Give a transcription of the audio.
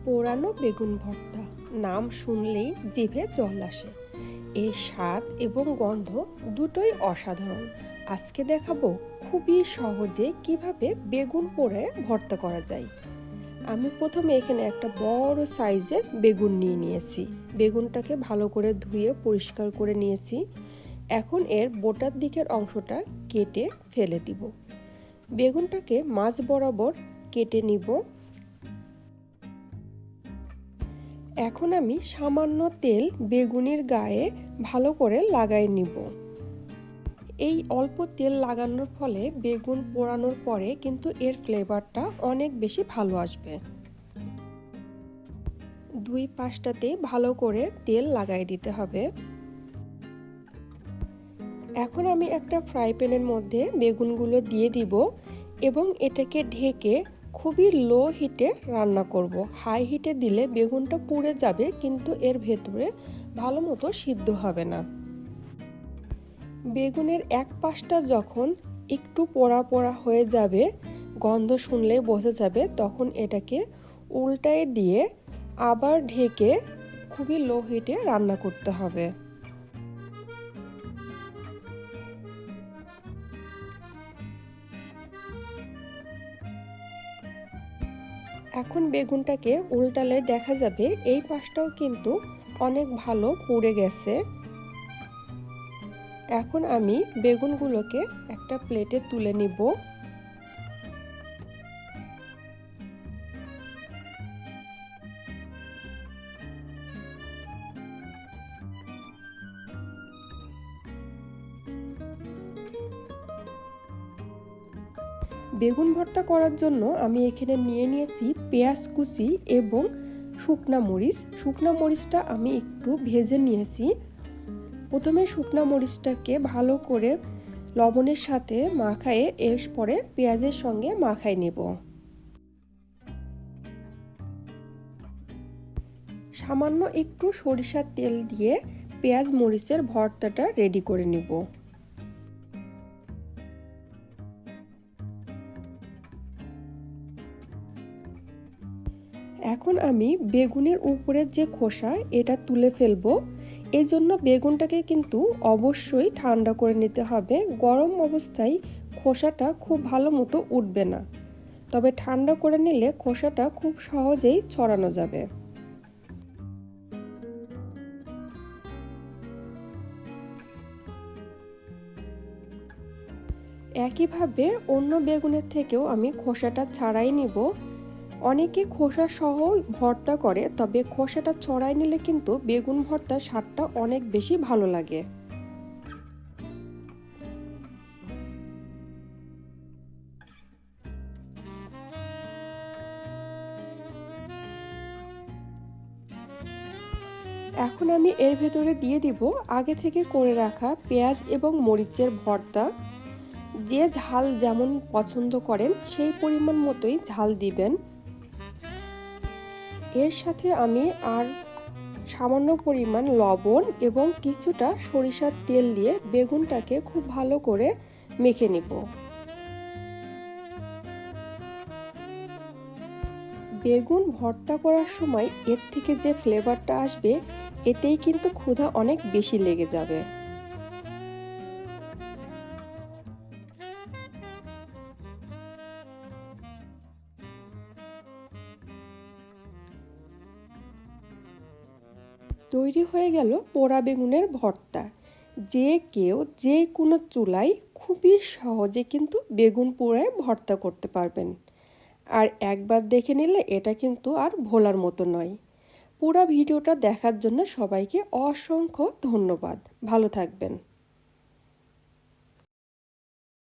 পোড়ানো বেগুন ভর্তা নাম শুনলেই জিভে জল আসে। এর স্বাদ এবং গন্ধ দুটোই অসাধারণ। আজকে দেখাবো খুবই সহজে কিভাবে বেগুন পোড়ে ভর্তা করা যায়। আমি প্রথমে এখানে একটা বড় সাইজের বেগুন নিয়েছি। বেগুনটাকে ভালো করে ধুয়ে পরিষ্কার করে নিয়েছি। এখন এর বোটার দিকের অংশটা কেটে ফেলে দিব। বেগুনটাকে মাঝ বরাবর কেটে নিব। এখন আমি সামান্য তেল বেগুনের গায়ে ভালো করে লাগাই নিব। এই অল্প তেল লাগানোর ফলে বেগুন পোড়ানোর পরে কিন্তু এর ফ্লেভারটা অনেক বেশি ভালো আসবে। দুই পাশটাতে ভালো করে তেল লাগাই দিতে হবে। এখন আমি একটা ফ্রাই প্যানের মধ্যে বেগুনগুলো দিয়ে দিব এবং এটাকে ঢেকে খুবই লো হিটে রান্না করব। হাই হিটে দিলে বেগুনটা পুড়ে যাবে, কিন্তু এর ভেতরে ভালো মতো সিদ্ধ হবে না। বেগুনের এক পাশটা যখন একটু পোড়া পোড়া হয়ে যাবে, গন্ধ শুনলে বোঝা যাবে, তখন এটাকে উল্টায় দিয়ে আবার ঢেকে খুবই লো হিটে রান্না করতে হবে। এখন বেগুনটাকে উল্টালে দেখা যাবে এই পাশটাও কিন্তু অনেক ভালো পুড়ে গেছে। এখন আমি বেগুনগুলোকে একটা প্লেটে তুলে নিব। বেগুন ভর্তা করার জন্য আমি এখানে নিয়েছি পেঁয়াজ কুচি এবং শুকনা মরিচ। শুকনা মরিচটা আমি একটু ভেজে নিয়েছি। প্রথমে শুকনা মরিচটাকে ভালো করে লবণের সাথে মাখায়ে এরপরে পেঁয়াজের সঙ্গে মাখাই নেব। সামান্য একটু সরিষার তেল দিয়ে পেঁয়াজ মরিচের ভর্তাটা রেডি করে নেব। এখন আমি বেগুনের উপরের যে খোসা এটা তুলে ফেলবো। এই জন্য বেগুনটাকে কিন্তু অবশ্যই ঠান্ডা করে নিতে হবে। গরম অবস্থায় খোসাটা খুব ভালো মতো উঠবে না, তবে ঠান্ডা করে নিলে খোসাটা খুব সহজেই ছড়ানো যাবে। একইভাবে অন্য বেগুনের থেকেও আমি খোসাটা ছাড়াই নিব। অনেকে খোসা সহ ভর্তা করে, তবে খোসাটা ছড়াই নিলে কিন্তু বেগুন ভর্তার স্বাদটা অনেক বেশি ভালো লাগে। এখন আমি এর ভেতরে দিয়ে দিব আগে থেকে করে রাখা পেঁয়াজ এবং মরিচের ভর্তা। যে ঝাল যেমন পছন্দ করেন সেই পরিমাণ মতোই ঝাল দিবেন। এর সাথে আমি আর সামান্য পরিমাণ লবণ এবং কিছুটা সরিষার তেল দিয়ে বেগুনটাকে খুব ভালো করে মেখে নিব। বেগুন ভর্তা করার সময় এর থেকে যে ফ্লেভারটা আসবে, এতেই কিন্তু ক্ষুধা অনেক বেশি লেগে যাবে। তৈরি হয়ে গেল পোড়া বেগুনের ভর্তা। যে কেউ যে কোনো চুলায় খুবই সহজে কিন্তু বেগুন পোড়ায় ভর্তা করতে পারবেন। আর একবার দেখে নিলে এটা কিন্তু আর ভোলার মতো নয়। পুরো ভিডিওটা দেখার জন্য সবাইকে অসংখ্য ধন্যবাদ। ভালো থাকবেন।